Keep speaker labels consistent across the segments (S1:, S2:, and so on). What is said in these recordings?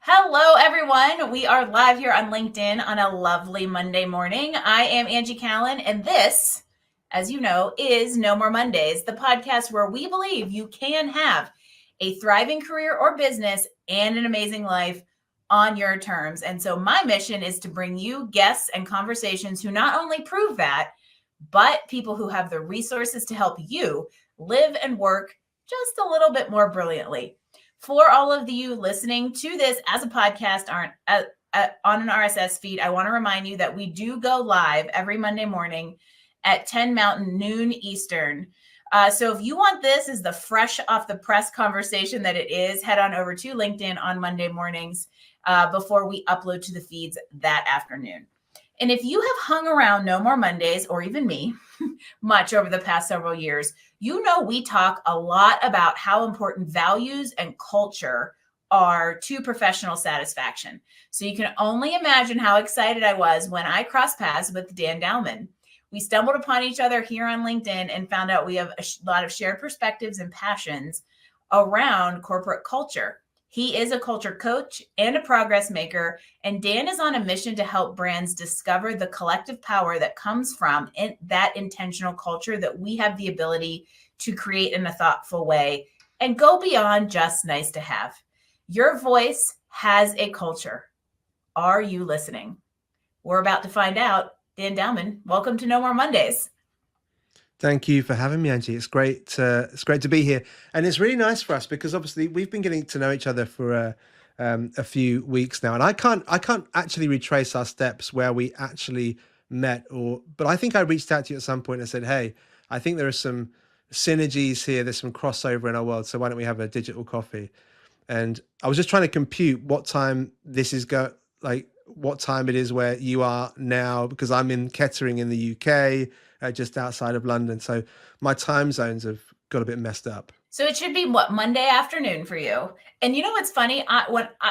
S1: Hello, everyone. We are live here on LinkedIn on a lovely Monday morning. I am Angie Callen, and this, as you know, is No More Mondays, the podcast where we believe you can have a thriving career or business and an amazing life on your terms. And so, my mission is to bring you guests and conversations who not only prove that, but people who have the resources to help you live and work just a little bit more brilliantly. For all of you listening to this as a podcast on an RSS feed, I want to remind you that we do go live every Monday morning at 10 Mountain, noon Eastern. So if you want this as the fresh off the press conversation that it is, head on over to LinkedIn on Monday mornings before we upload to the feeds that afternoon. And if you have hung around No More Mondays, or even me, much over the past several years, you know we talk a lot about how important values and culture are to professional satisfaction. So you can only imagine how excited I was when I crossed paths with Dan Dowman. We stumbled upon each other here on LinkedIn and found out we have a lot of shared perspectives and passions around corporate culture. He is a culture coach and a progress maker, and Dan is on a mission to help brands discover the collective power that comes from that intentional culture that we have the ability to create in a thoughtful way and go beyond just nice to have. Your voice has a culture. Are you listening? We're about to find out. Dan Dowman, welcome to No More Mondays.
S2: Thank you for having me, Angie. It's great to be here, and it's really nice for us because obviously we've been getting to know each other for a few weeks now, and I can't actually retrace our steps where we actually met, but I think I reached out to you at some point and said, "Hey, I think there are some synergies here. There's some crossover in our world, so why don't we have a digital coffee?" And I was just trying to compute what time this is what time it is where you are now, because I'm in Kettering in the UK, just outside of London. So my time zones have got a bit messed up.
S1: So it should be what, Monday afternoon for you. And you know what's funny?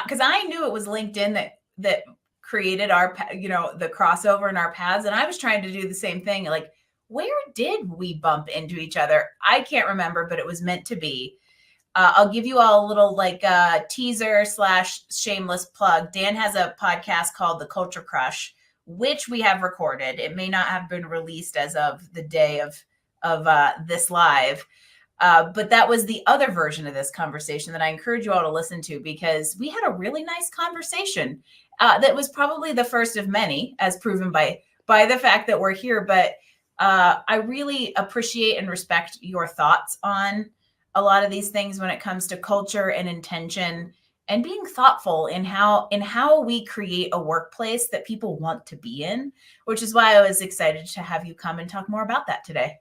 S1: Because I knew it was LinkedIn that created the crossover in our paths, and I was trying to do the same thing. Like, where did we bump into each other? I can't remember, but it was meant to be. I'll give you all a little teaser / shameless plug. Dan has a podcast called The Culture Crush, which we have recorded. It may not have been released as of the day of this live. But that was the other version of this conversation that I encourage you all to listen to, because we had a really nice conversation that was probably the first of many, as proven by the fact that we're here. But I really appreciate and respect your thoughts on a lot of these things when it comes to culture and intention and being thoughtful in how we create a workplace that people want to be in, which is why I was excited to have you come and talk more about that today.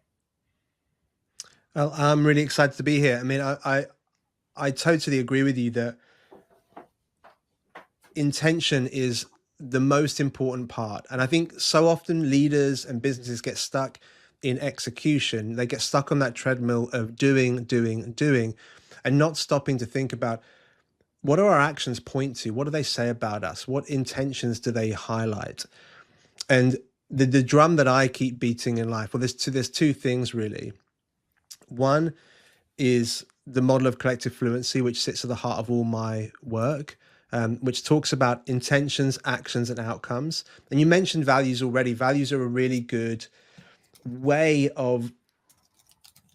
S2: Well, I'm really excited to be here. I mean, I totally agree with you that intention is the most important part. And I think so often leaders and businesses get stuck in execution. They get stuck on that treadmill of doing, doing, doing, and not stopping to think about, what do our actions point to? What do they say about us? What intentions do they highlight? And the drum that I keep beating in life, well, there's two things really. One is the model of collective fluency, which sits at the heart of all my work, which talks about intentions, actions, and outcomes. And you mentioned values already. Values are a really good way of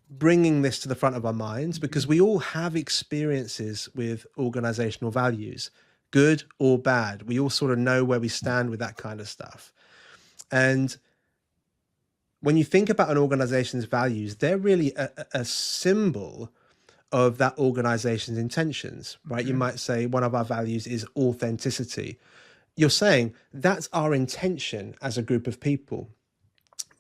S2: bringing this to the front of our minds, because we all have experiences with organizational values, good or bad. We all sort of know where we stand with that kind of stuff. And when you think about an organization's values, they're really a symbol of that organization's intentions, right? You might say one of our values is authenticity. You're saying that's our intention as a group of people.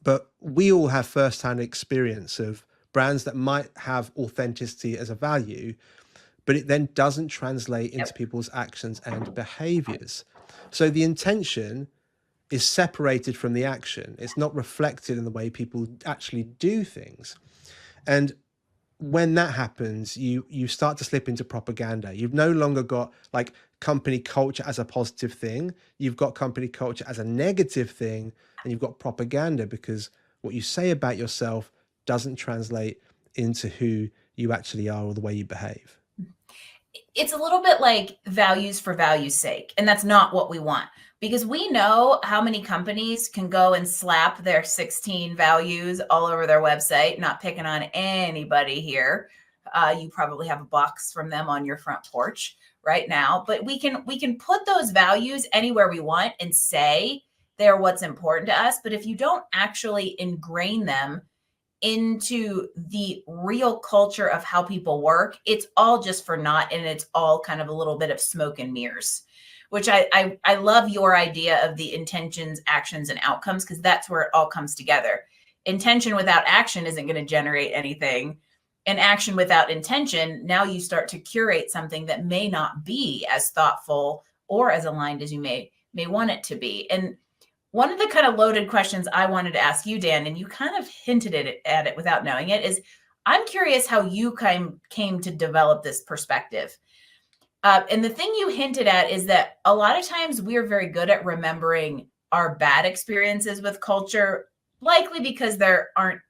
S2: But we all have firsthand experience of brands that might have authenticity as a value, but it then doesn't translate into people's actions and behaviors. So the intention is separated from the action. It's not reflected in the way people actually do things. And when that happens, you start to slip into propaganda. You've no longer got like company culture as a positive thing. You've got company culture as a negative thing, and you've got propaganda because what you say about yourself doesn't translate into who you actually are or the way you behave.
S1: it's a little bit like values for value's sake, and that's not what we want, because we know how many companies can go and slap their 16 values all over their website. Not picking on anybody here. You probably have a box from them on your front porch right now, but we can put those values anywhere we want and say they're what's important to us. But if you don't actually ingrain them into the real culture of how people work, it's all just for naught, and it's all kind of a little bit of smoke and mirrors. Which I love your idea of the intentions, actions, and outcomes, because that's where it all comes together. Intention without action isn't going to generate anything. And action without intention, now you start to curate something that may not be as thoughtful or as aligned as you may want it to be. And one of the kind of loaded questions I wanted to ask you, Dan, and you kind of hinted at it without knowing it, is I'm curious how you came to develop this perspective. And the thing you hinted at is that a lot of times we're very good at remembering our bad experiences with culture, likely because there aren't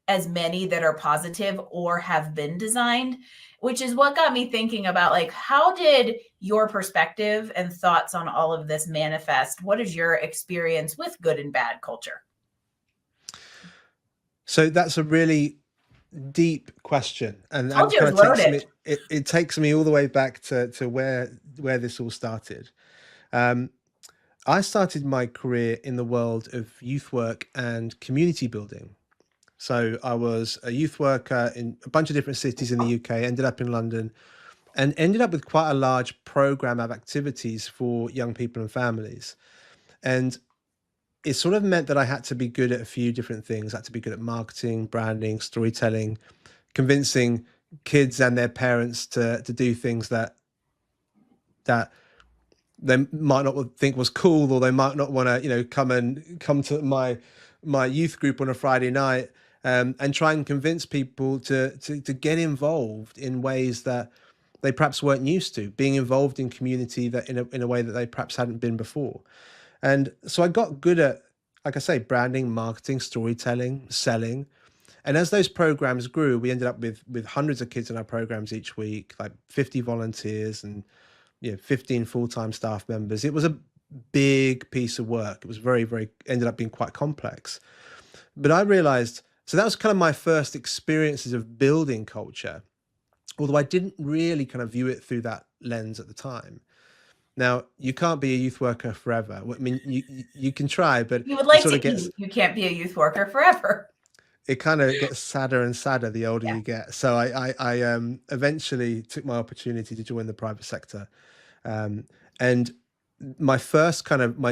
S1: as many that are positive or have been designed, which is what got me thinking about, like, how did your perspective and thoughts on all of this manifest? What is your experience with good and bad culture?
S2: So that's a really deep question, and
S1: Told
S2: that
S1: you it
S2: kind
S1: was
S2: of takes
S1: loaded.
S2: me it takes me all the way back to where this all started. Um, I started my career in the world of youth work and community building. So I was a youth worker in a bunch of different cities in the UK, ended up in London, and ended up with quite a large program of activities for young people and families. And it sort of meant that I had to be good at a few different things. I had to be good at marketing, branding, storytelling, convincing kids and their parents to do things that they might not think was cool, or they might not want to, come to my youth group on a Friday night, and try and convince people to get involved in ways that they perhaps weren't used to, being involved in community that in a way that they perhaps hadn't been before. And so I got good at, like I say, branding, marketing, storytelling, selling. And as those programs grew, we ended up with hundreds of kids in our programs each week, like 50 volunteers and 15 full-time staff members. It was a big piece of work. It was very, very, ended up being quite complex. But I realized, so that was kind of my first experiences of building culture, although I didn't really kind of view it through that lens at the time. Now, you can't be a youth worker forever. I mean, you can try, but
S1: You would
S2: it
S1: like
S2: sort
S1: to
S2: of gets,
S1: eat. You can't be a youth worker forever.
S2: it kind of gets sadder and sadder the older
S1: Yeah.
S2: you get. So I eventually took my opportunity to join the private sector. And my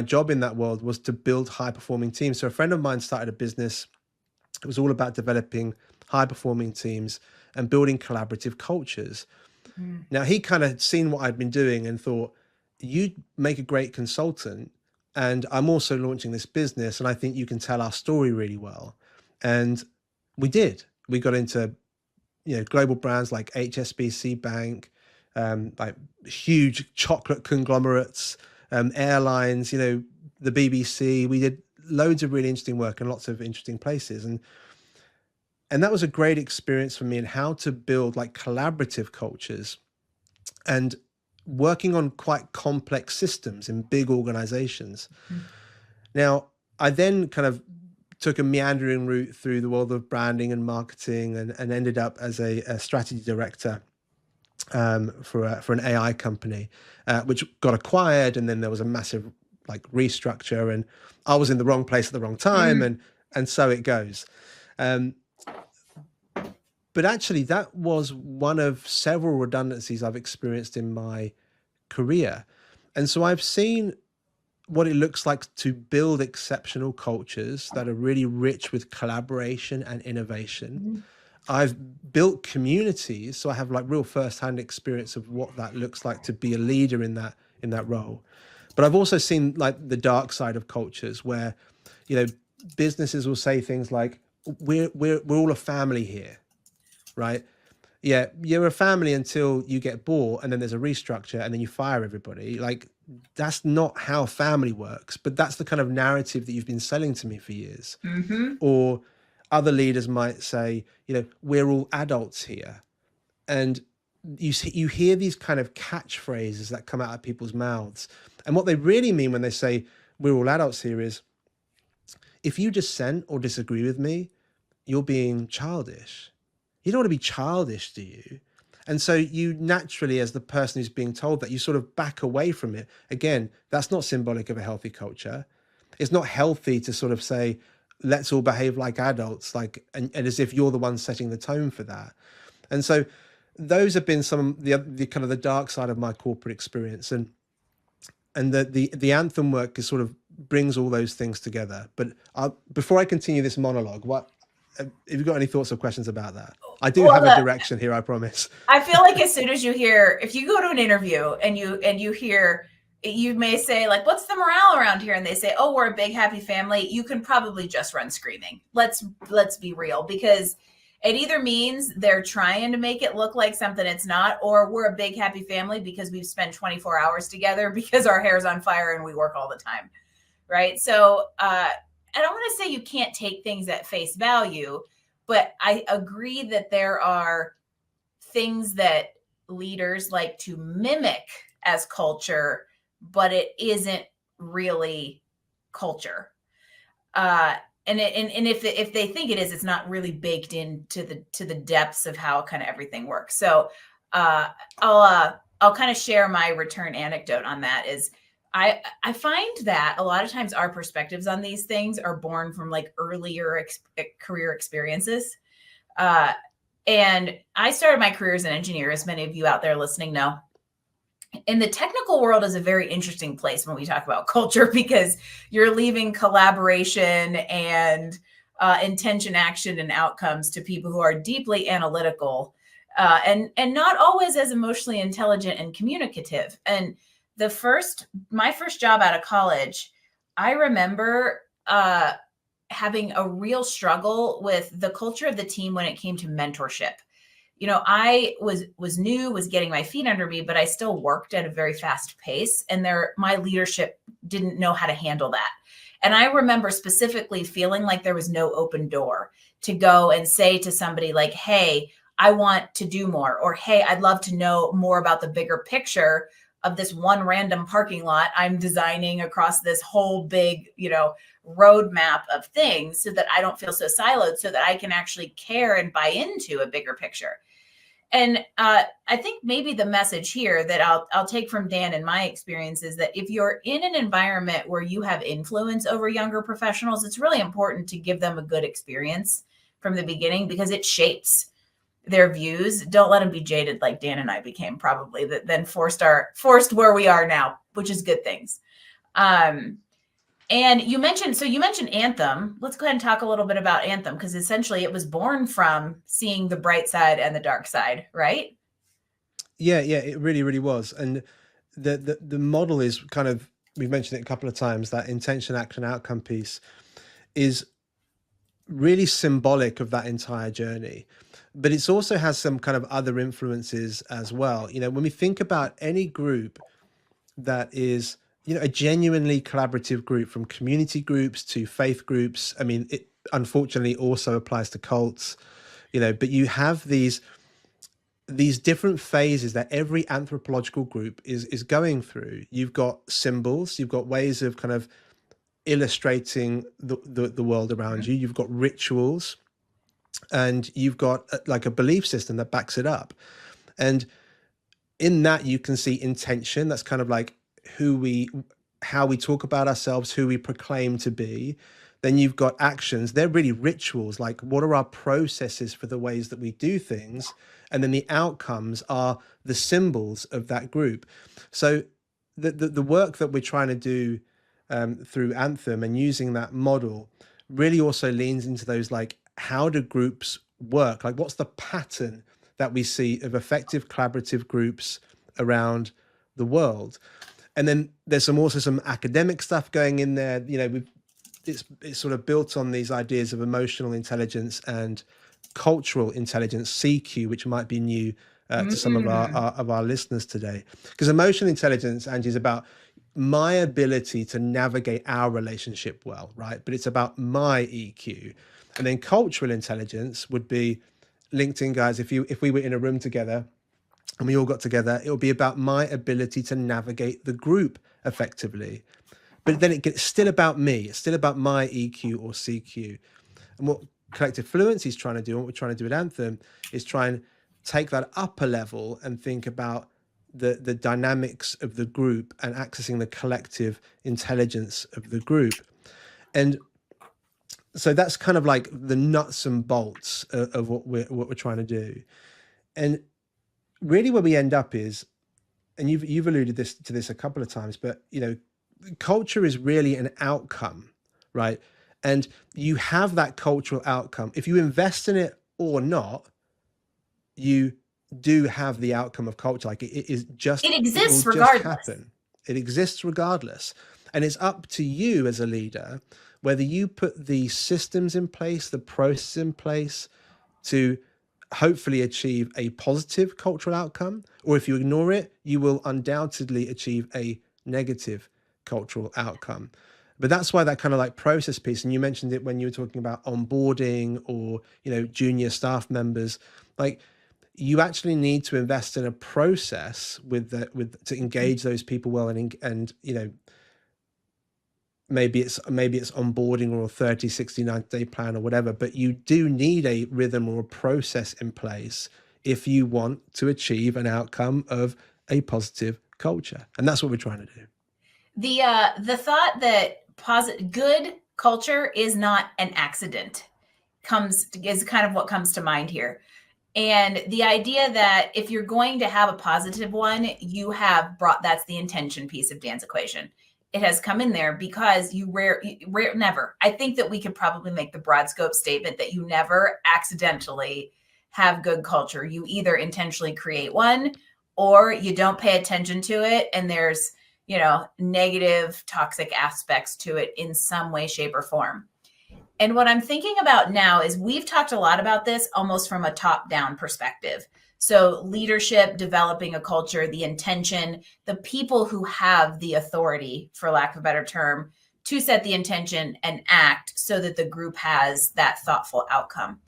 S2: job in that world was to build high performing teams. So a friend of mine started a business. It was all about developing high performing teams and building collaborative cultures.
S1: Mm.
S2: Now, he kind of seen what I'd been doing and thought, you'd make a great consultant. And I'm also launching this business, and I think you can tell our story really well. And we did. We got into global brands like HSBC Bank, like huge chocolate conglomerates, airlines, the BBC. We did loads of really interesting work in lots of interesting places. And that was a great experience for me in how to build like collaborative cultures and working on quite complex systems in big organizations.
S1: Mm.
S2: Now, I then kind of took a meandering route through the world of branding and marketing, and ended up as a strategy director for an AI company, which got acquired, and then there was a massive like restructure, and I was in the wrong place at the wrong time,
S1: Mm.
S2: and so it goes. Um, but actually, that was one of several redundancies I've experienced in my career, and so I've seen what it looks like to build exceptional cultures that are really rich with collaboration and innovation.
S1: Mm.
S2: I've built communities, so I have like real first-hand experience of what that looks like to be a leader in that role. But I've also seen like the dark side of cultures where, you know, businesses will say things like, we're all a family here, right? Yeah, you're a family until you get bought, and then there's a restructure, and then you fire everybody. Like, that's not how family works, but that's the kind of narrative that you've been selling to me for years.
S1: Mm-hmm.
S2: Or other leaders might say, we're all adults here. And you hear these kind of catchphrases that come out of people's mouths, and what they really mean when they say we're all adults here is, if you dissent or disagree with me, you're being childish. You don't want to be childish, do you? And so you naturally, as the person who's being told that, you sort of back away from it. Again, that's not symbolic of a healthy culture. It's not healthy to sort of say, let's all behave like adults, like, and as if you're the one setting the tone for that. And so those have been some of the kind of the dark side of my corporate experience. And the anthem work is sort of brings all those things together. But before I continue this monologue, what have you got any thoughts or questions about that? I do have a direction here, I promise.
S1: I feel like as soon as you hear, if you go to an interview and you hear, you may say like, what's the morale around here? And they say, oh, we're a big happy family. You can probably just run screaming. Let's be real, because it either means they're trying to make it look like something it's not, or we're a big happy family because we've spent 24 hours together because our hair's on fire and we work all the time. Right. So I don't want to say you can't take things at face value, but I agree that there are things that leaders like to mimic as culture, but it isn't really culture. And if they think it is, it's not really baked into the depths of how kind of everything works. So I'll kind of share my return anecdote on that. Is I find that a lot of times our perspectives on these things are born from like earlier career experiences. And I started my career as an engineer, as many of you out there listening know. And the technical world is a very interesting place when we talk about culture, because you're leaving collaboration and intention, action, and outcomes to people who are deeply analytical and not always as emotionally intelligent and communicative. And my first job out of college, I remember having a real struggle with the culture of the team when it came to mentorship. You know, I was new, was getting my feet under me, but I still worked at a very fast pace, and my leadership didn't know how to handle that. And I remember specifically feeling like there was no open door to go and say to somebody like, hey, I want to do more, or hey, I'd love to know more about the bigger picture of this one random parking lot I'm designing across this whole big, roadmap of things, so that I don't feel so siloed, so that I can actually care and buy into a bigger picture. And I think maybe the message here that I'll take from Dan and my experience is that if you're in an environment where you have influence over younger professionals, it's really important to give them a good experience from the beginning, because it shapes their views. Don't let them be jaded like Dan and I became, probably, that then forced where we are now, which is good things. And you mentioned Anthem. Let's go ahead and talk a little bit about Anthem, because essentially it was born from seeing the bright side and the dark side, right?
S2: Yeah, it really, really was. And the model is kind of, we've mentioned it a couple of times, that intention, action, outcome piece is really symbolic of that entire journey. But it also has some kind of other influences as well. When we think about any group that is, a genuinely collaborative group, from community groups to faith groups. I mean, it unfortunately also applies to cults, but you have these different phases that every anthropological group is going through. You've got symbols, you've got ways of kind of illustrating the world around you. You've got rituals, and you've got like a belief system that backs it up. And in that, you can see intention. That's kind of like how we talk about ourselves, who we proclaim to be. Then you've got actions. They're really rituals, like what are our processes for the ways that we do things? And then the outcomes are the symbols of that group. So the work that we're trying to do through Anthem and using that model really also leans into those, like, how do groups work? Like, what's the pattern that we see of effective collaborative groups around the world? And then there's also some academic stuff going in there. It's sort of built on these ideas of emotional intelligence and cultural intelligence, CQ, which might be new to some of our listeners today. Because emotional intelligence, Angie, is about my ability to navigate our relationship well, right? But it's about my EQ. And then cultural intelligence would be linked in, guys. If we were in a room together and we all got together, it will be about my ability to navigate the group effectively. But then it gets still about me. It's still about my EQ or CQ. And what collective fluency is trying to do, and what we're trying to do at Anthem, is try and take that upper level and think about the dynamics of the group and accessing the collective intelligence of the group. And so that's kind of like the nuts and bolts of what we're trying to do. And really where we end up is, and you've alluded to this a couple of times, but culture is really an outcome, right? And you have that cultural outcome. If you invest in it or not, you do have the outcome of culture. Like it
S1: exists
S2: will just
S1: regardless.
S2: happen. It exists regardless. And it's up to you as a leader, whether you put the systems in place, the process in place to hopefully achieve a positive cultural outcome, or if you ignore it, you will undoubtedly achieve a negative cultural outcome. But that's why that kind of like process piece, and you mentioned it when you were talking about onboarding or junior staff members, like you actually need to invest in a process to engage those people well, and maybe it's onboarding or a 30, 60, 90-day plan or whatever, but you do need a rhythm or a process in place if you want to achieve an outcome of a positive culture. And that's what we're trying to do.
S1: The thought that good culture is not an accident is kind of what comes to mind here. And the idea that if you're going to have a positive one, that's the intention piece of Dan's equation. It has come in there because never. I think that we could probably make the broad scope statement that you never accidentally have good culture. You either intentionally create one or you don't pay attention to it. And there's, negative, toxic aspects to it in some way, shape, or form. And what I'm thinking about now is we've talked a lot about this almost from a top-down perspective. So leadership, developing a culture, the intention, the people who have the authority, for lack of a better term, to set the intention and act so that the group has that thoughtful outcome.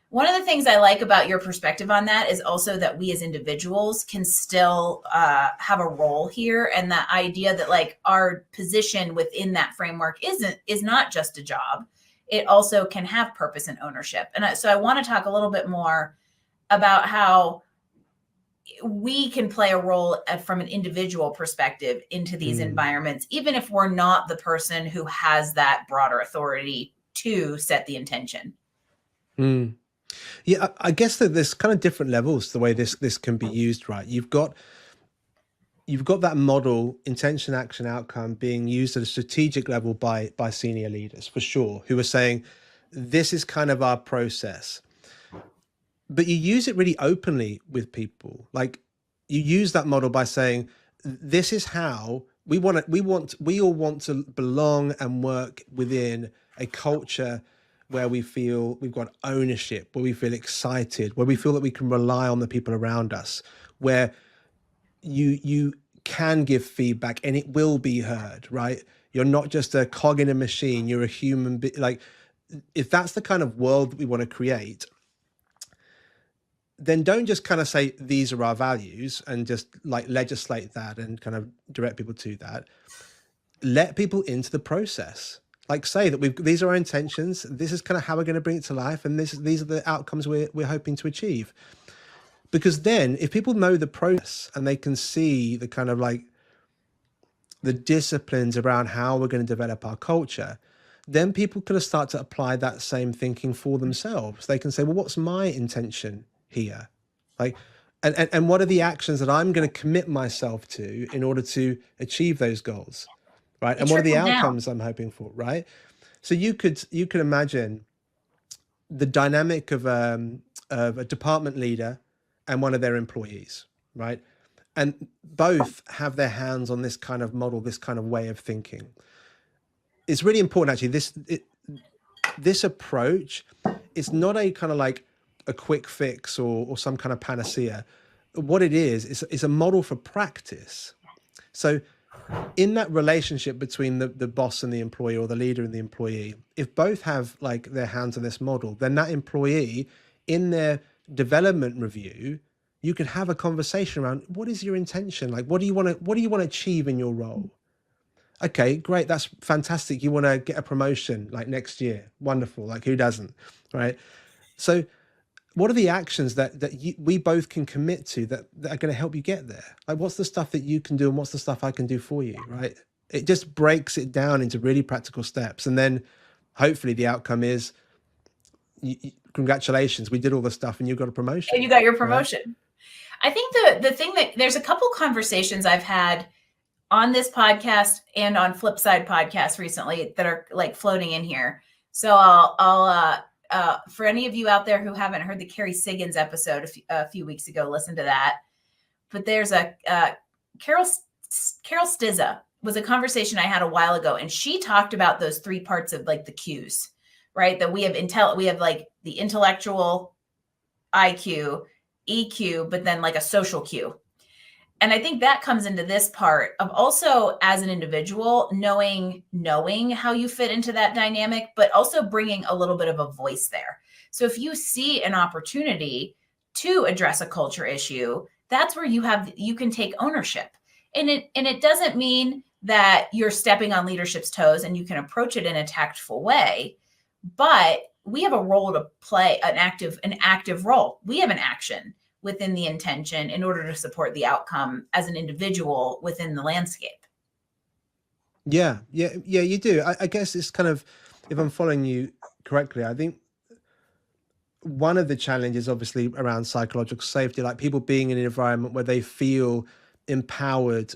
S1: One of the things I like about your perspective on that is also that we as individuals can still have a role here, and that idea that like our position within that framework is not just a job. It also can have purpose and ownership. And so I want to talk a little bit more about how we can play a role from an individual perspective into these environments, even if we're not the person who has that broader authority to set the intention.
S2: Yeah, I guess that there's kind of different levels to the way this can be used, right? You've got that model, intention, action, outcome, being used at a strategic level by senior leaders, for sure, who are saying, this is kind of our process. But you use it really openly with people. Like you use that model by saying, this is how we all want to belong and work within a culture where we feel we've got ownership, where we feel excited, where we feel that we can rely on the people around us, where you can give feedback and it will be heard, right? You're not just a cog in a machine, you're a human being. Like, if that's the kind of world that we want to create, then don't just kind of say, these are our values and just like legislate that and kind of direct people to that. Let people into the process. Like say that these are our intentions. This is kind of how we're going to bring it to life. And these are the outcomes we're hoping to achieve. Because then if people know the process and they can see the kind of like the disciplines around how we're going to develop our culture, then people can start to apply that same thinking for themselves. They can say, well, what's my intention here? Like, and what are the actions that I'm going to commit myself to in order to achieve those goals? Right. And what are the outcomes I'm hoping for? Right. So you could imagine the dynamic of a department leader and one of their employees. Right. And both have their hands on this kind of model, this kind of way of thinking. It's really important, actually. This approach is not a kind of like a quick fix or some kind of panacea. What it is a model for practice. So in that relationship between the boss and the employee, or the leader and the employee, if both have like their hands on this model, then that employee in their development review, you can have a conversation around, what is your intention? Like, what do you want to achieve in your role? Okay, great. That's fantastic. You want to get a promotion like next year. Wonderful. Like, who doesn't? Right. So what are the actions that we both can commit to that are going to help you get there? Like, what's the stuff that you can do and what's the stuff I can do for you? Right. It just breaks it down into really practical steps. And then hopefully the outcome is, congratulations, we did all the stuff and you got a promotion.
S1: And you got your
S2: right?
S1: promotion. I think the thing that there's a couple conversations I've had on this podcast and on Flipside podcast recently that are like floating in here. So I'll for any of you out there who haven't heard the Carrie Siggins episode a few weeks ago, listen to that. But there's a Carol Stizza was a conversation I had a while ago, and she talked about those three parts of like the cues, right? That we have we have like the intellectual IQ, EQ, but then like a social cue. And I think that comes into this part of also as an individual, knowing how you fit into that dynamic, but also bringing a little bit of a voice there. So if you see an opportunity to address a culture issue, that's where you can take ownership. And it doesn't mean that you're stepping on leadership's toes and you can approach it in a tactful way, but we have a role to play, an active role. We have an action within the intention in order to support the outcome as an individual within the landscape.
S2: Yeah, you do. I guess it's kind of, if I'm following you correctly, I think one of the challenges obviously around psychological safety, like people being in an environment where they feel empowered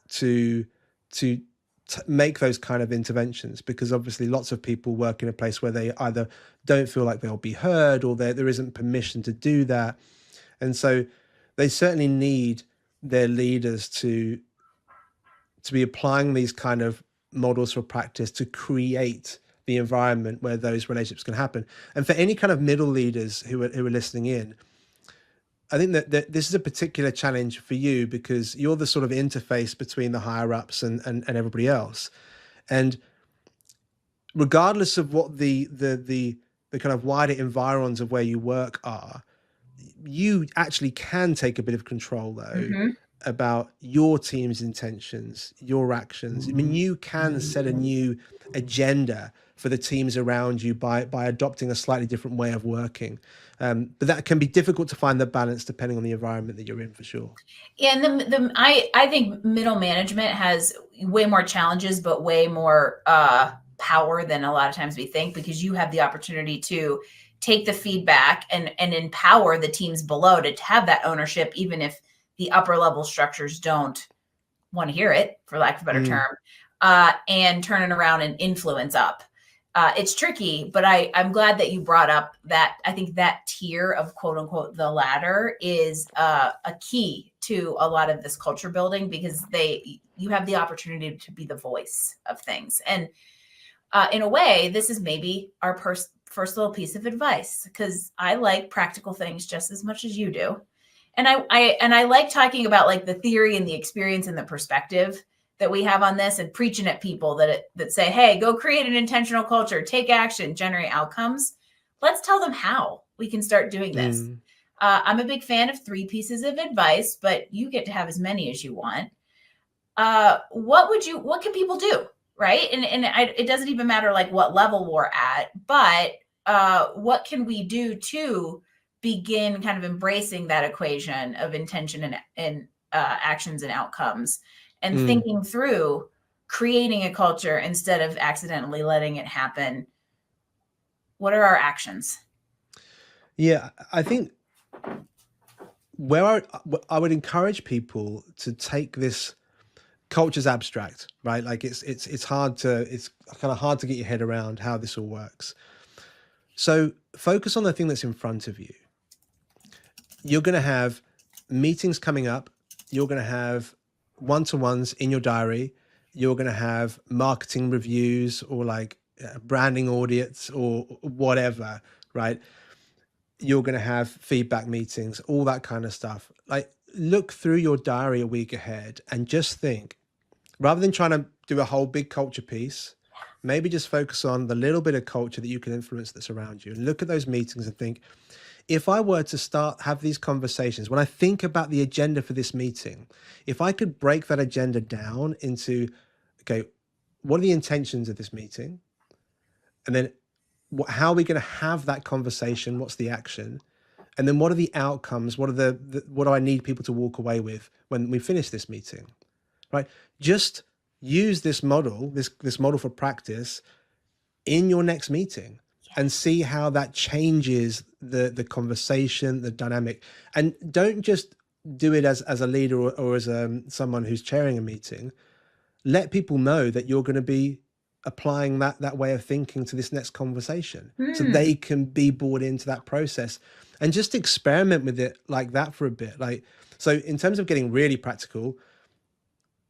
S2: to make those kind of interventions, because obviously lots of people work in a place where they either don't feel like they'll be heard or there isn't permission to do that. And so they certainly need their leaders to be applying these kind of models for practice to create the environment where those relationships can happen. And for any kind of middle leaders who are listening in, I think that this is a particular challenge for you because you're the sort of interface between the higher ups and everybody else. And regardless of what the kind of wider environs of where you work are, you actually can take a bit of control though about your team's intentions, your actions. I mean, you can set a new agenda for the teams around you by adopting a slightly different way of working. But that can be difficult to find the balance depending on the environment that you're in, for sure.
S1: And I think middle management has way more challenges, but way more power than a lot of times we think, because you have the opportunity to take the feedback and empower the teams below to have that ownership, even if the upper level structures don't want to hear it, for lack of a better term, and turn it around and influence up. It's tricky, but I'm glad that you brought up that. I think that tier of quote unquote the ladder is a key to a lot of this culture building, because you have the opportunity to be the voice of things. And in a way, this is maybe our first little piece of advice, because I like practical things just as much as you do. And I like talking about like the theory and the experience and the perspective that we have on this, and preaching at people that say, hey, go create an intentional culture, take action, generate outcomes. Let's tell them how we can start doing this. I'm a big fan of 3 pieces of advice, but you get to have as many as you want. What can people do? Right. And it doesn't even matter like what level we're at, but what can we do to begin kind of embracing that equation of intention and actions and outcomes, and thinking through creating a culture instead of accidentally letting it happen? What are our actions?
S2: Yeah, I think where I would encourage people to take this, culture's abstract, right? Like it's kind of hard to get your head around how this all works. So focus on the thing that's in front of you. You're going to have meetings coming up. You're going to have one-to-ones in your diary. You're going to have marketing reviews or like branding audits or whatever, right? You're going to have feedback meetings, all that kind of stuff. Like, look through your diary a week ahead and just think, rather than trying to do a whole big culture piece, maybe just focus on the little bit of culture that you can influence that's around you, and look at those meetings and think, if I were to have these conversations, when I think about the agenda for this meeting, if I could break that agenda down into, okay, what are the intentions of this meeting? And then how are we going to have that conversation? What's the action? And then what are the outcomes? What are what do I need people to walk away with when we finish this meeting? Right? Just use this model, this model for practice in your next meeting, and see how that changes the conversation, the dynamic. And don't just do it as a leader or as someone who's chairing a meeting. Let people know that you're going to be applying that way of thinking to this next conversation, so they can be brought into that process, and just experiment with it like that for a bit. Like, so in terms of getting really practical,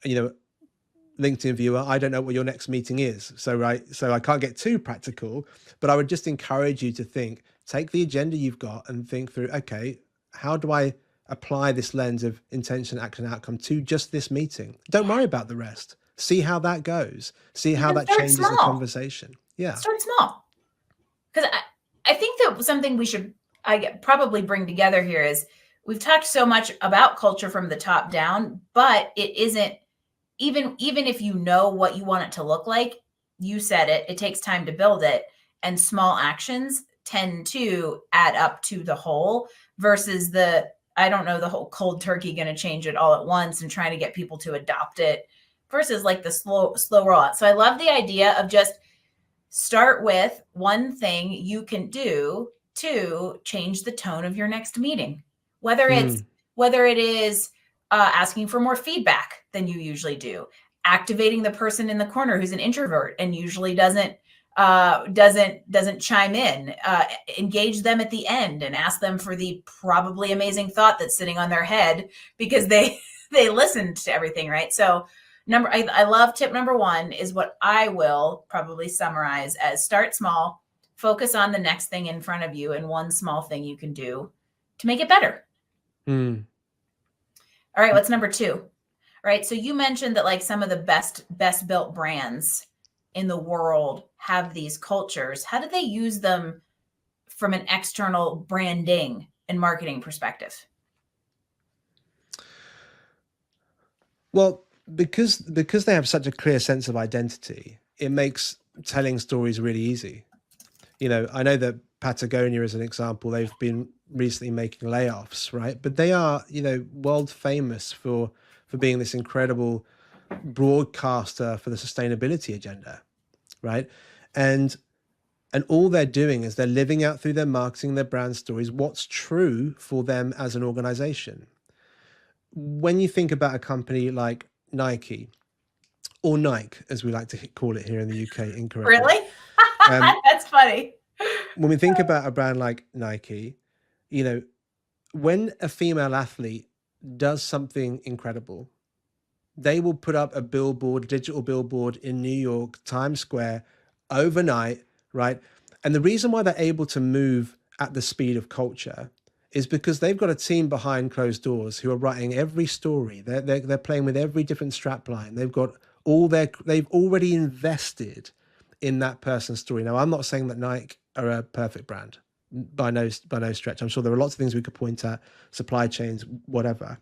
S2: LinkedIn viewer, I don't know what your next meeting is. So I can't get too practical, but I would just encourage you to take the agenda you've got and think through, okay, how do I apply this lens of intention, action, outcome to just this meeting? Don't worry about the rest. See how that goes. See how that changes the conversation. Yeah.
S1: Start small. Because I think that something we should probably bring together here is, we've talked so much about culture from the top down, but it isn't, even if you know what you want it to look like, you said it takes time to build it, and small actions tend to add up to the whole, versus the whole cold turkey going to change it all at once and trying to get people to adopt it, versus like the slow rollout. So I love the idea of just start with one thing you can do to change the tone of your next meeting, whether it is asking for more feedback than you usually do, activating the person in the corner who's an introvert and usually doesn't chime in, engage them at the end and ask them for the probably amazing thought that's sitting on their head because they listened to everything, right? So I love tip number 1 is what I will probably summarize as: start small, focus on the next thing in front of you and one small thing you can do to make it better. All right, what's number 2? All right, so you mentioned that like some of the best built brands in the world have these cultures. How do they use them from an external branding and marketing perspective?
S2: Well, because they have such a clear sense of identity, it makes telling stories really easy. I know that Patagonia, as an example, they've been recently making layoffs, right? But they are, world famous for being this incredible broadcaster for the sustainability agenda, right? And all they're doing is they're living out through their marketing, their brand stories, what's true for them as an organization. When you think about a company like Nike, or Nike, as we like to call it here in the UK incorrectly.
S1: Really? That's funny.
S2: When we think about a brand like Nike, when a female athlete does something incredible, they will put up a digital billboard in New York, Times Square, overnight, right? And the reason why they're able to move at the speed of culture is because they've got a team behind closed doors who are writing every story. They're playing with every different strap line. They've already invested in that person's story. Now, I'm not saying that Nike are a perfect brand by no stretch. I'm sure there are lots of things we could point at, supply chains, whatever.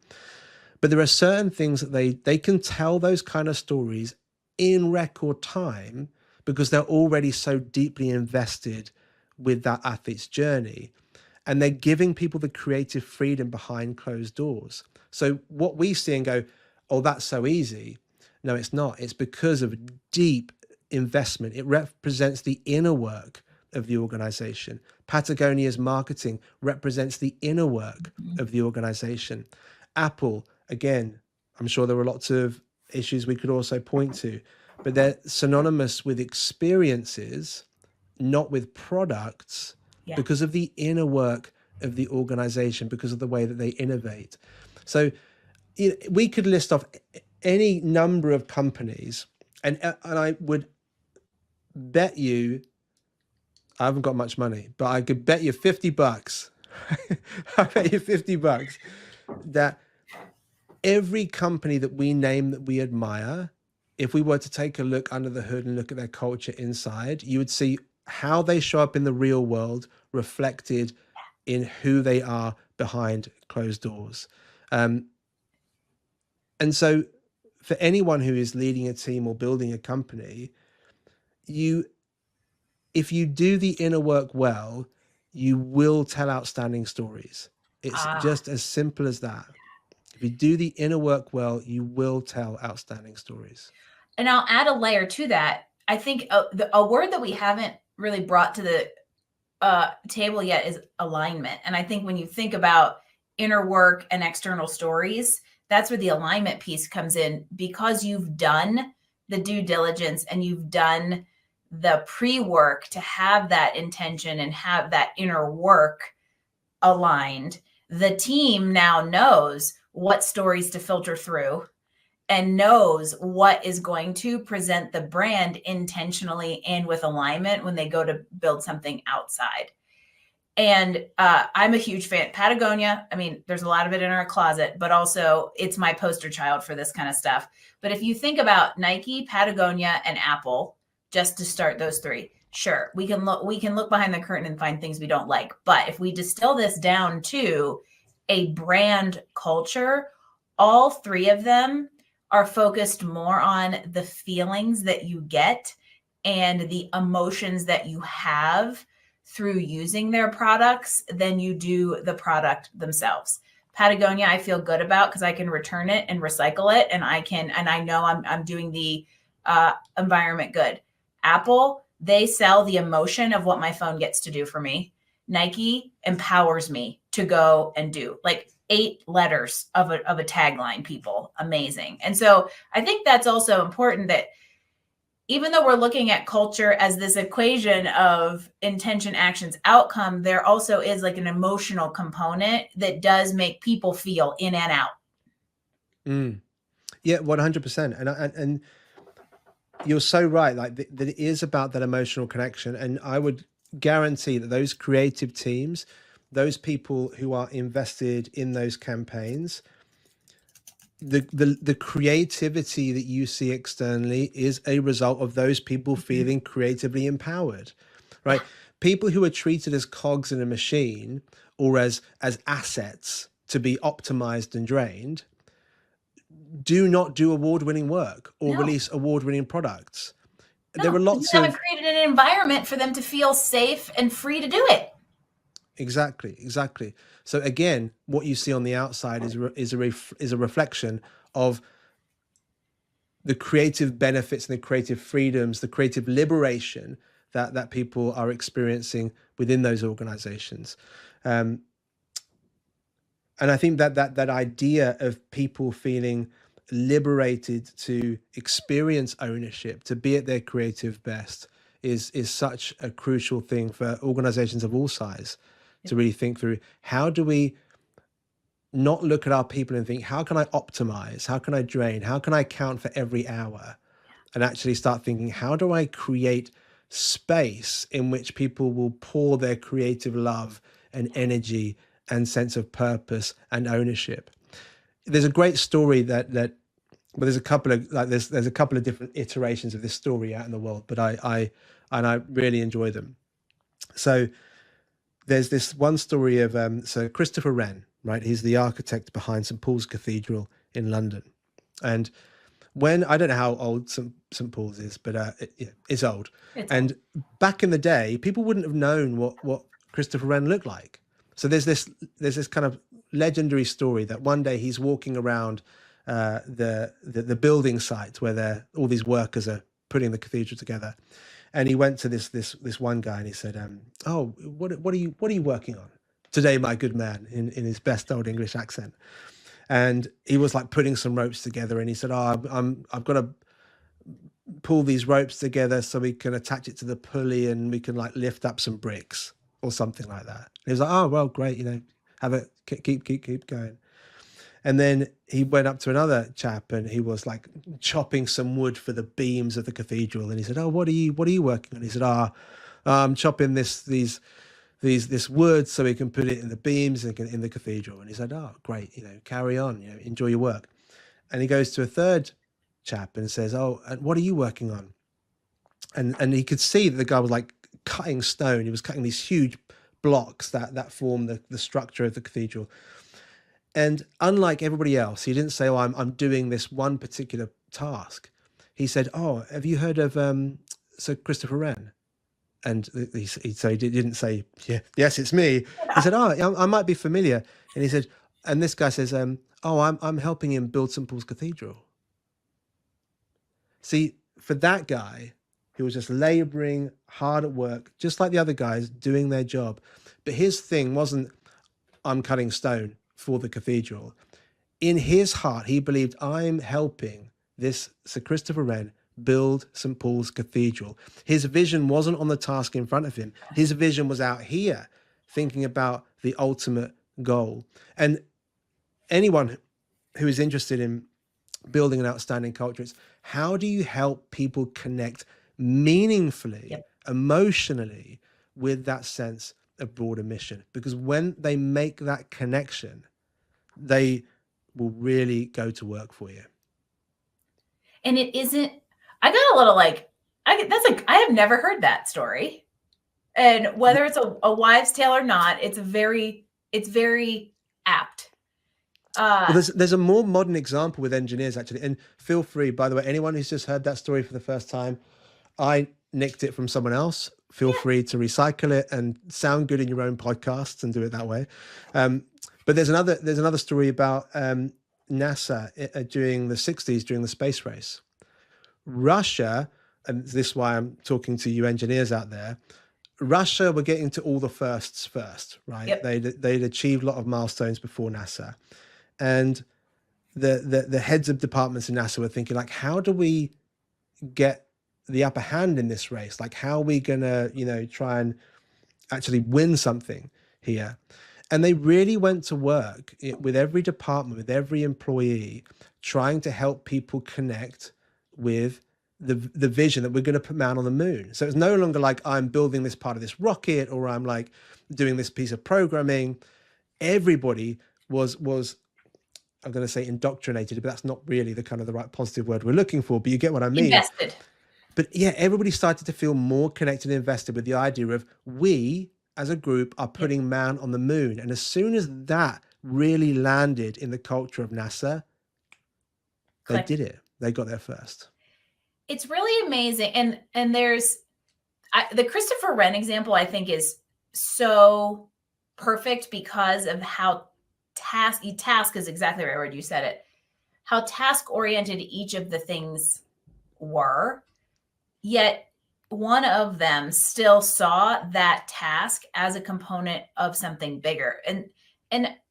S2: But there are certain things that they can tell those kind of stories in record time because they're already so deeply invested with that athlete's journey. And they're giving people the creative freedom behind closed doors. So what we see and go, oh, that's so easy. No, it's not. It's because of deep investment. It represents the inner work of the organization. Patagonia's marketing represents the inner work of the organization. Apple, again, I'm sure there were lots of issues we could also point to, but they're synonymous with experiences, not with products, because of the inner work of the organization, because of the way that they innovate. So we could list off any number of companies, and I would bet you, I haven't got much money, but I could bet you $50. I bet you $50 that every company that we name that we admire, if we were to take a look under the hood and look at their culture inside, you would see how they show up in the real world reflected in who they are behind closed doors. Um, and so for anyone who is leading a team or building a company, you if you do the inner work well, you will tell outstanding stories. It's
S1: Ah,
S2: just as simple as that. If you do the inner work well, you will tell outstanding stories.
S1: and I'll add a layer to that. I think a word that we haven't really brought to the table yet is alignment. And I think when you think about inner work and external stories, that's where the alignment piece comes in, because you've done the due diligence and you've done the pre-work to have that intention and have that inner work aligned. The team now knows what stories to filter through and knows what is going to present the brand intentionally and with alignment when they go to build something outside. And I'm a huge fan. Patagonia, I mean, there's a lot of it in our closet, but also it's my poster child for this kind of stuff. But if you think about Nike, Patagonia, and Apple, just to start those three, sure, we can look behind the curtain and find things we don't like. But if we distill this down to a brand culture, all three of them are focused more on the feelings that you get and the emotions that you have through using their products than you do the product themselves. Patagonia, I feel good about because I can return it and recycle it, and I know I'm doing the environment good. Apple, they sell the emotion of what my phone gets to do for me. Nike empowers me to go and do, like, 8 letters of a tagline, people. Amazing. And so I think that's also important, that even though we're looking at culture as this equation of intention, actions, outcome, there also is like an emotional component that does make people feel in and out.
S2: Mm. Yeah, 100%. And you're so right. Like that it is about that emotional connection. And I would guarantee that those creative teams, those people who are invested in those campaigns, the creativity that you see externally is a result of those people
S1: Mhm.
S2: feeling creatively empowered,
S1: Yeah.
S2: right? People who are treated as cogs in a machine or as assets to be optimized and drained do not do award-winning work or
S1: No,
S2: release award-winning products. There
S1: no,
S2: are
S1: because you
S2: lots
S1: haven't
S2: of
S1: created an environment for them to feel safe and free to do it.
S2: exactly. So again, what you see on the outside is a reflection of the creative benefits and the creative freedoms, the creative liberation that people are experiencing within those organizations. Um, and I think that idea of people feeling liberated to experience ownership, to be at their creative best, is such a crucial thing for organizations of all size to really think through. How do we not look at our people and think, how can I optimize? How can I drain? How can I count for every hour? And actually start thinking, how do I create space in which people will pour their creative love and energy and sense of purpose and ownership? There's a great story but there's a couple of there's a couple of different iterations of this story out in the world, but I really enjoy them. So there's this one story of so Christopher Wren, right? He's the architect behind St Paul's Cathedral in London, and when I don't know how old St Paul's is, but it's old.
S1: It's all.
S2: And back in the day, people wouldn't have known what Christopher Wren looked like. So there's this kind of legendary story that one day he's walking around the building site where all these workers are putting the cathedral together, and he went to this one guy and he said, "Oh, what are you working on today, my good man?" In his best old English accent. And he was like putting some ropes together, and he said, "Oh, I've got to pull these ropes together so we can attach it to the pulley and we can like lift up some bricks or something like that." And he was like, "Oh, well, great, have it, keep going." And then he went up to another chap and he was like chopping some wood for the beams of the cathedral. And he said, "Oh, what are you working on?" He said, I'm chopping this wood so we can put it in the beams in the cathedral." And he said, "Oh, great, carry on, enjoy your work." And he goes to a third chap and says, "Oh, and what are you working on?" And he could see that the guy was like cutting stone. He was cutting these huge blocks that form the structure of the cathedral. And unlike everybody else, he didn't say, "Oh, I'm doing this one particular task." He said, "Oh, have you heard of Sir Christopher Wren?" And he didn't say, "Yeah, yes, it's me." He said, "Oh, I might be familiar." And he said, and this guy says, "Oh, I'm helping him build St. Paul's Cathedral." See, for that guy, he was just laboring hard at work, just like the other guys doing their job. But his thing wasn't, "I'm cutting stone for the cathedral." In his heart, he believed, "I'm helping this Sir Christopher Wren build St. Paul's Cathedral." His vision wasn't on the task in front of him. His vision was out here, thinking about the ultimate goal. And anyone who is interested in building an outstanding culture, it's how do you help people connect meaningfully,
S1: Yep.
S2: emotionally with that sense of broader mission? Because when they make that connection, they will really go to work for you.
S1: And it isn't, I got a little like, I have never heard that story. And whether it's a wives' tale or not, it's very apt.
S2: Well, there's a more modern example with engineers, actually. And feel free, by the way, anyone who's just heard that story for the first time, I nicked it from someone else. Feel free to recycle it and sound good in your own podcasts and do it that way. But there's another story about NASA during the 60s, during the space race. Russia, and this is why I'm talking to you engineers out there, Russia were getting to all the firsts first, right?
S1: Yep.
S2: They'd achieved a lot of milestones before NASA. And the heads of departments in NASA were thinking, like, how do we get the upper hand in this race? Like, how are we gonna, try and actually win something here? And they really went to work with every department, with every employee, trying to help people connect with the vision that we're going to put man on the moon. So it's no longer like I'm building this part of this rocket, or I'm like doing this piece of programming. Everybody was I'm going to say indoctrinated, but that's not really the right positive word we're looking for, but you get what I mean.
S1: Invested.
S2: But yeah, everybody started to feel more connected and invested with the idea of we as a group are putting man on the moon. And as soon as that really landed in the culture of NASA, they did it. They got there first.
S1: It's really amazing. And there's the Christopher Wren example, I think, is so perfect because of how task is exactly the right word. You said it. How task oriented each of the things were, yet one of them still saw that task as a component of something bigger. And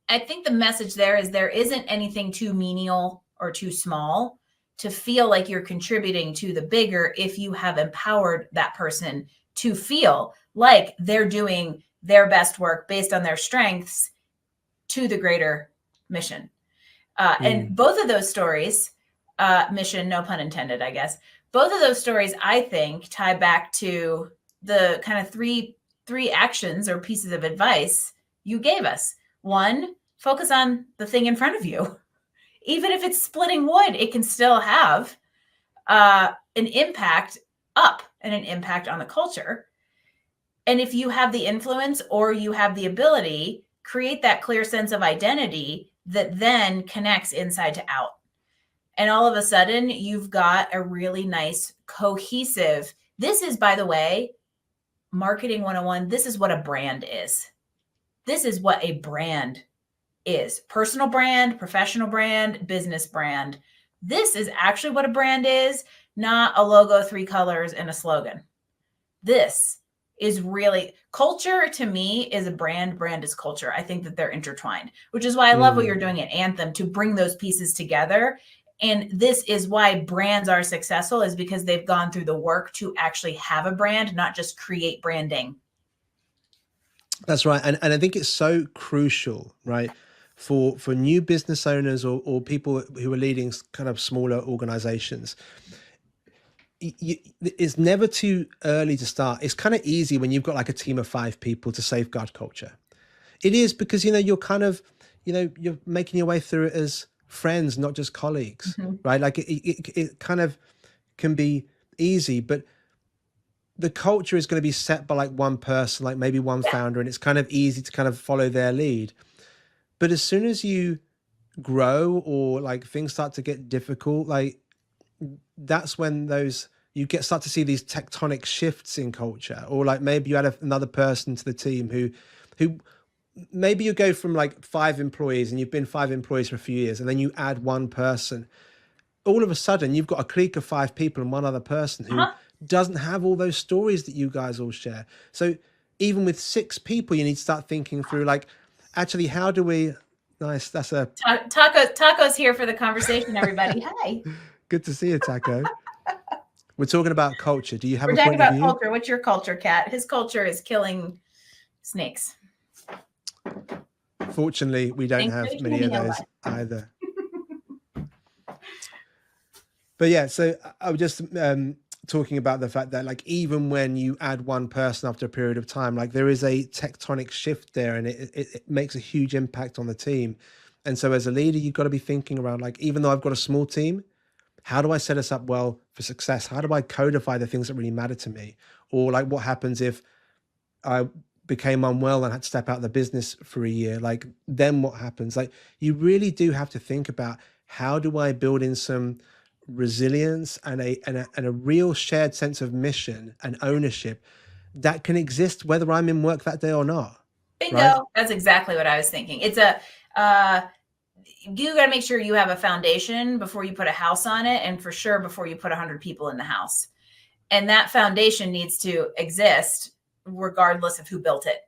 S1: I think the message there is there isn't anything too menial or too small to feel like you're contributing to the bigger if you have empowered that person to feel like they're doing their best work based on their strengths to the greater mission. And both of those stories, mission, no pun intended, I guess, both of those stories, I think, tie back to the kind of three actions or pieces of advice you gave us. One, focus on the thing in front of you. Even if it's splitting wood, it can still have an impact up and an impact on the culture. And if you have the influence or you have the ability, create that clear sense of identity that then connects inside to out. And all of a sudden, you've got a really nice, cohesive. This is, by the way, marketing 101. This is what a brand is. This is what a brand is. Personal brand, professional brand, business brand. This is actually what a brand is, not a logo, 3 colors, and a slogan. This is really culture. To me, is a brand. Brand is culture. I think that they're intertwined, which is why I love what you're doing at Anthem to bring those pieces together. And this is why brands are successful, is because they've gone through the work to actually have a brand, not just create branding.
S2: That's right. And I think it's so crucial, right? For new business owners or people who are leading kind of smaller organizations. It's never too early to start. It's kind of easy when you've got like a team of 5 people to safeguard culture. It is because, you're kind of, you're making your way through it as friends, not just colleagues, right? Like it kind of can be easy, but the culture is going to be set by like one person, like maybe one
S1: Yeah.
S2: founder, and it's kind of easy to kind of follow their lead. But as soon as you grow or like things start to get difficult, like that's when those you get start to see these tectonic shifts in culture, or like maybe you add another person to the team who maybe you go from like 5 employees and you've been 5 employees for a few years, and then you add one person. All of a sudden you've got a clique of 5 people and one other person who
S1: Uh-huh.
S2: doesn't have all those stories that you guys all share. So even with 6 people, you need to start thinking through like, actually, how do we nice, that's a
S1: Taco's here for the conversation, everybody. Hi.
S2: good to see you, Taco. We're talking about culture. Do you have
S1: We're
S2: a
S1: talking
S2: point of
S1: about
S2: view?
S1: culture. What's your culture, Kat? His culture is killing snakes.
S2: Fortunately, we don't
S1: Thanks for
S2: have many
S1: keeping
S2: of
S1: me
S2: those
S1: alive.
S2: either. But yeah, so I was just talking about the fact that like even when you add one person after a period of time, like there is a tectonic shift there, and it makes a huge impact on the team. And so as a leader, you've got to be thinking around like, even though I've got a small team, how do I set us up well for success? How do I codify the things that really matter to me? Or like what happens if I became unwell and had to step out of the business for a year? Like then what happens? Like you really do have to think about, how do I build in some resilience and a real shared sense of mission and ownership that can exist whether I'm in work that day or not, right?
S1: Bingo. That's exactly what I was thinking. It's a you got to make sure you have a foundation before you put a house on it, and for sure before you put 100 people in the house. And that foundation needs to exist regardless of who built it.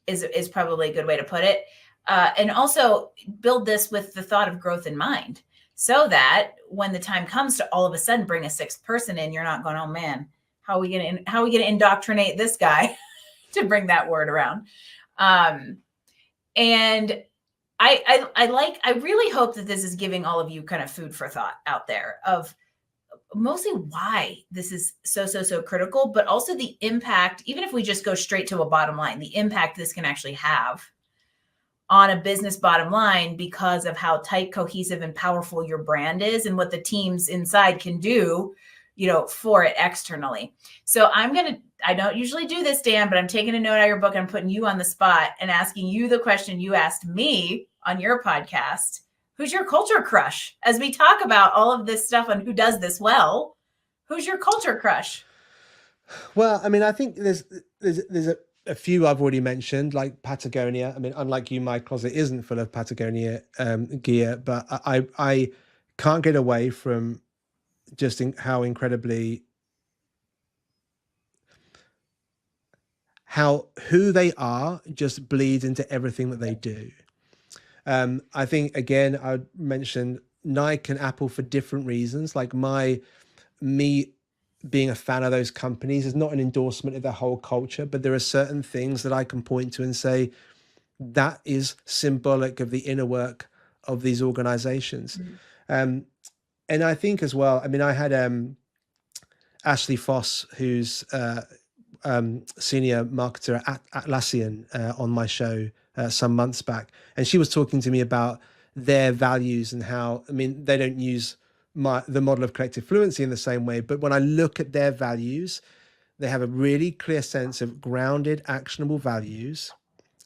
S1: Is probably a good way to put it. And also build this with the thought of growth in mind, so that when the time comes to all of a sudden bring a 6th person in, you're not going, oh man, how are we gonna indoctrinate this guy to bring that word around? And I really hope that this is giving all of you kind of food for thought out there of mostly why this is so critical, but also the impact, even if we just go straight to a bottom line, the impact this can actually have on a business bottom line because of how tight, cohesive, and powerful your brand is and what the teams inside can do, for it externally. So I don't usually do this, Dan, but I'm taking a note out of your book. I'm putting you on the spot and asking you the question you asked me on your podcast. Who's your culture crush? As we talk about all of this stuff on who does this well, who's your culture crush?
S2: Well, I mean, I think there's a few I've already mentioned, like Patagonia. I mean, unlike you, my closet isn't full of Patagonia gear, but I can't get away from just how incredibly how who they are just bleeds into everything that they do. I think again, I would mention Nike and Apple for different reasons. Like me being a fan of those companies is not an endorsement of their whole culture, but there are certain things that I can point to and say that is symbolic of the inner work of these organizations. Um, and I think as well, I mean, I had Ashley Foss, who's senior marketer at Atlassian, on my show some months back, and she was talking to me about their values and how, I mean, they don't use the model of collective fluency in the same way, but when I look at their values, they have a really clear sense of grounded, actionable values,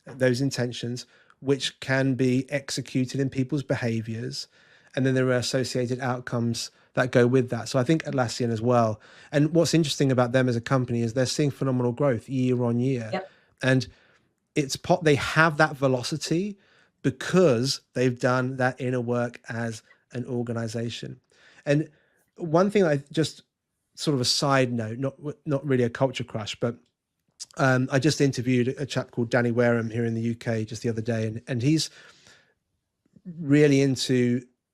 S2: those intentions, which can be executed in people's behaviors, and then there are associated outcomes that go with that. So I think Atlassian as well. And what's interesting about them as a company is they're seeing phenomenal growth year on year.
S1: Yep.
S2: And they have that velocity because they've done that inner work as an organization. And one thing I just sort of a side note, not really a culture crush, but I just interviewed a chap called Danny Wareham here in the UK just the other day, and he's really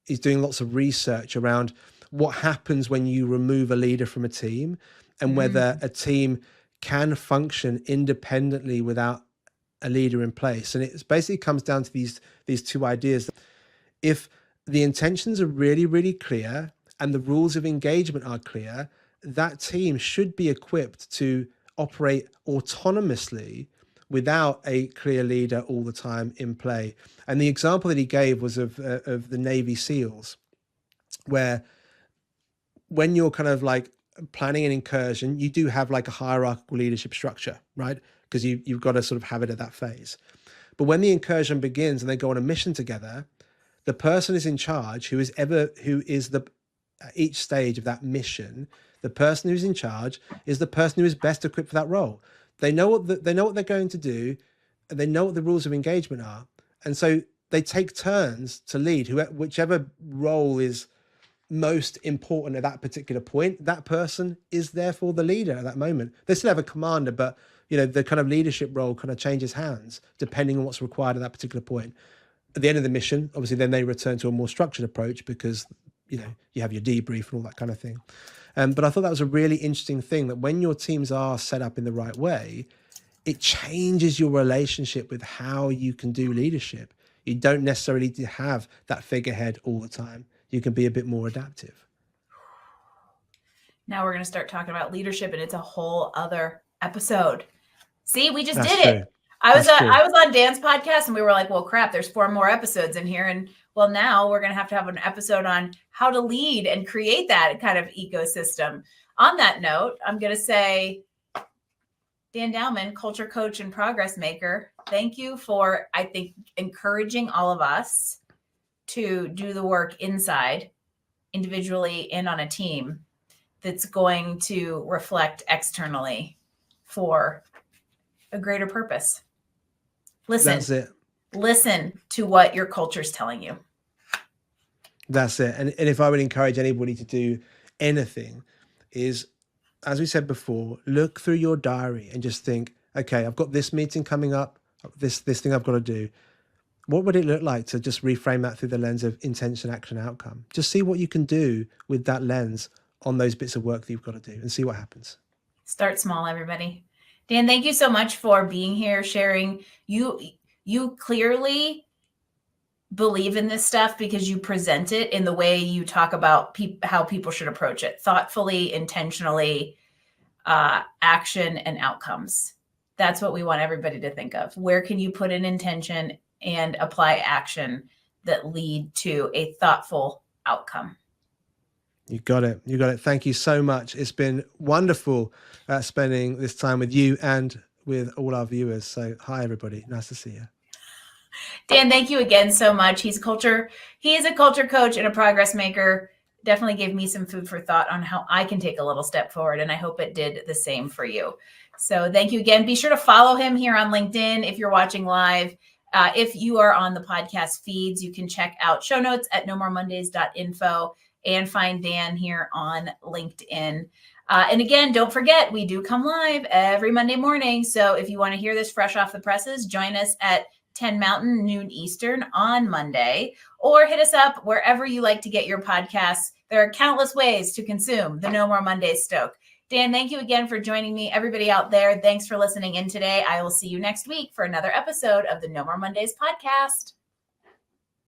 S2: he's doing lots of research around what happens when you remove a leader from a team, and whether a team can function independently without a leader in place. And it basically comes down to these two ideas. If the intentions are really, really clear and the rules of engagement are clear, that team should be equipped to operate autonomously without a clear leader all the time in play. And the example that he gave was of the Navy SEALs, where when you're kind of like planning an incursion, you do have like a hierarchical leadership structure, right? Because you've got to sort of have it at that phase. But when the incursion begins and they go on a mission together, the person is in charge who is the at each stage of that mission. The person who's in charge is the person who is best equipped for that role. They know what they're going to do, and they know what the rules of engagement are, and so they take turns to lead. Whichever role is most important at that particular point, that person is therefore the leader at that moment. They still have a commander, but the kind of leadership role kind of changes hands depending on what's required at that particular point. At the end of the mission, obviously, then they return to a more structured approach because you have your debrief and all that kind of thing. But I thought that was a really interesting thing, that when your teams are set up in the right way, it changes your relationship with how you can do leadership. You don't necessarily need to have that figurehead all the time. You can be a bit more adaptive.
S1: Now we're going to start talking about leadership, and it's a whole other episode. See, we just did it. I was on Dan's podcast, and we were like, well, crap, there's 4 more episodes in here. And well, now we're going to have an episode on how to lead and create that kind of ecosystem. On that note, I'm going to say, Dan Dowman, culture coach and progress maker, thank you for, I think, encouraging all of us to do the work inside, individually and on a team, that's going to reflect externally for a greater purpose.
S2: That's it.
S1: Listen to what your culture is telling you.
S2: That's it. And if I would encourage anybody to do anything, is, as we said before, look through your diary and just think, okay, I've got this meeting coming up, this thing I've got to do. What would it look like to just reframe that through the lens of intention, action, outcome? Just see what you can do with that lens on those bits of work that you've got to do and see what happens.
S1: Start small, everybody. Dan, thank you so much for being here, sharing. You clearly believe in this stuff because you present it in the way you talk about how people should approach it, thoughtfully, intentionally, action and outcomes. That's what we want everybody to think of. Where can you put an intention and apply action that lead to a thoughtful outcome?
S2: You got it. You got it. Thank you so much. It's been wonderful spending this time with you and with all our viewers. So hi, everybody. Nice to see you.
S1: Dan, thank you again so much. He is a culture coach and a progress maker. Definitely gave me some food for thought on how I can take a little step forward. And I hope it did the same for you. So thank you again. Be sure to follow him here on LinkedIn if you're watching live. If you are on the podcast feeds, you can check out show notes at nomoremondays.info and find Dan here on LinkedIn. And again, don't forget, we do come live every Monday morning. So if you want to hear this fresh off the presses, join us at 10 Mountain, noon Eastern on Monday, or hit us up wherever you like to get your podcasts. There are countless ways to consume the No More Mondays Stoke. Dan, thank you again for joining me. Everybody out there, thanks for listening in today. I will see you next week for another episode of the No More Mondays podcast.